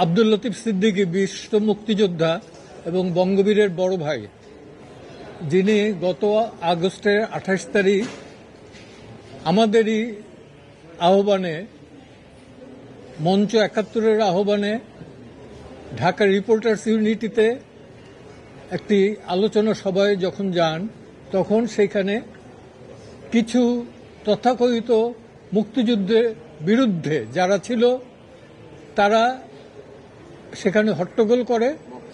আব্দুল লতিফ সিদ্দিকী বিশিষ্ট মুক্তিযোদ্ধা এবং বঙ্গবীরের বড় ভাই, যিনি গত আগস্টের 28 তারিখ আমাদেরই আহ্বানে, মঞ্চ 71-এর আহ্বানে ঢাকা রিপোর্টার্স ইউনিটিতে একটি আলোচনা সভায় যখন যান, তখন সেখানে কিছু তথাকথিত মুক্তিযুদ্ধের বিরুদ্ধে যারা ছিল তারা সেখানে হট্টগোল করে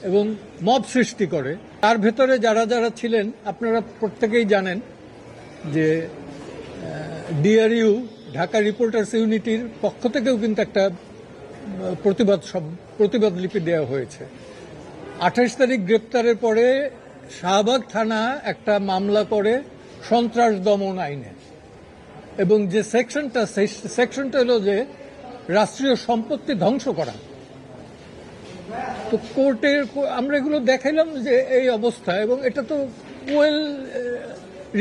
এবং মব সৃষ্টি করে। তার ভেতরে যারা যারা ছিলেন আপনারা প্রত্যেকেই জানেন যে ডিআরইউ ঢাকা রিপোর্টার্স ইউনিটির পক্ষ থেকেও কিন্তু একটা প্রতিবাদ লিপি দেওয়া হয়েছে। 28 তারিখ গ্রেপ্তারের পরে শাহবাগ থানা একটা মামলা করে সন্ত্রাস দমন আইনে, এবং যে সেকশনটা, সেই সেকশনটা হলো যে রাষ্ট্রীয় সম্পত্তি ধ্বংস করা। তো কোর্টে আমরা এগুলো দেখাইলাম যে এই অবস্থা, এবং এটা তো well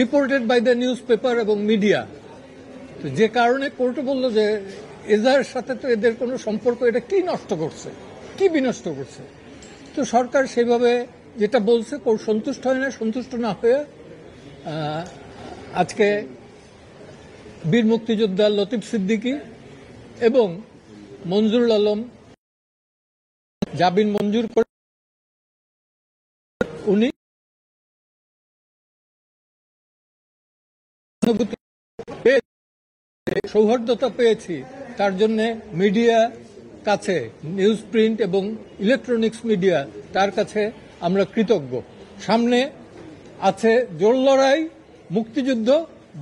reported by the newspaper এবং মিডিয়া। তো যে কারণে কোর্টে বলল যে এদের সাথে তো এদের কোনো সম্পর্ক, এটা কি নষ্ট করছে, কি বিনষ্ট করছে। তো সরকার সেভাবে যেটা বলছে কোর্ট সন্তুষ্ট হয় না। সন্তুষ্ট না হয়ে আজকে বীর মুক্তিযোদ্ধা লতিফ সিদ্দিকী এবং মঞ্জুরুল আলম জামিন মঞ্জুর করে উনি সৌহার্দ্যতা পেয়েছি, তার জন্য মিডিয়া কাছে, নিউজ প্রিন্ট এবং ইলেকট্রনিক্স মিডিয়া, তার কাছে আমরা কৃতজ্ঞ। সামনে আছে জোর লড়াই, মুক্তিযুদ্ধ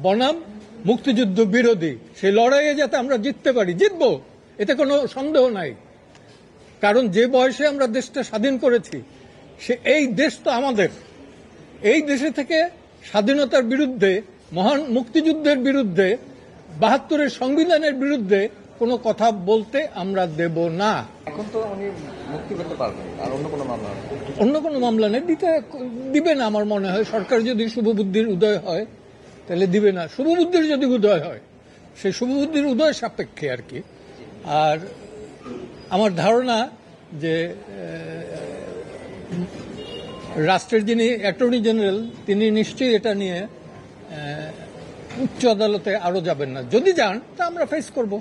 বনাম মুক্তিযুদ্ধ বিরোধী। সেই লড়াইয়ে যাতে আমরা জিততে পারি, জিতবো, এতে কোনো সন্দেহ নাই। কারণ যে বয়সে আমরা দেশটা স্বাধীন করেছি, এই দেশ তো আমাদের। এই দেশে থেকে স্বাধীনতার বিরুদ্ধে, মহান মুক্তিযুদ্ধের বিরুদ্ধে, 72-এর সংবিধানের বিরুদ্ধে কোনো কথা বলতে আমরা দেব না। এখন তো উনি মুক্তি পেতে পারবেন, আর অন্য কোনো মামলা নেই, দিবে না আমার মনে হয়। সরকার যদি শুভবুদ্ধির উদয় হয় তাহলে দিবে না। শুভবুদ্ধির যদি উদয় হয়, সেই শুভবুদ্ধির উদয় সাপেক্ষে আর কি। আর আমার ধারণা যে রাষ্ট্রের যিনি অ্যাটর্নি জেনারেল, তিনি নিশ্চয়ই এটা নিয়ে উচ্চ আদালতে আরো যাবেন না। যদি যান তা আমরা ফেস করব।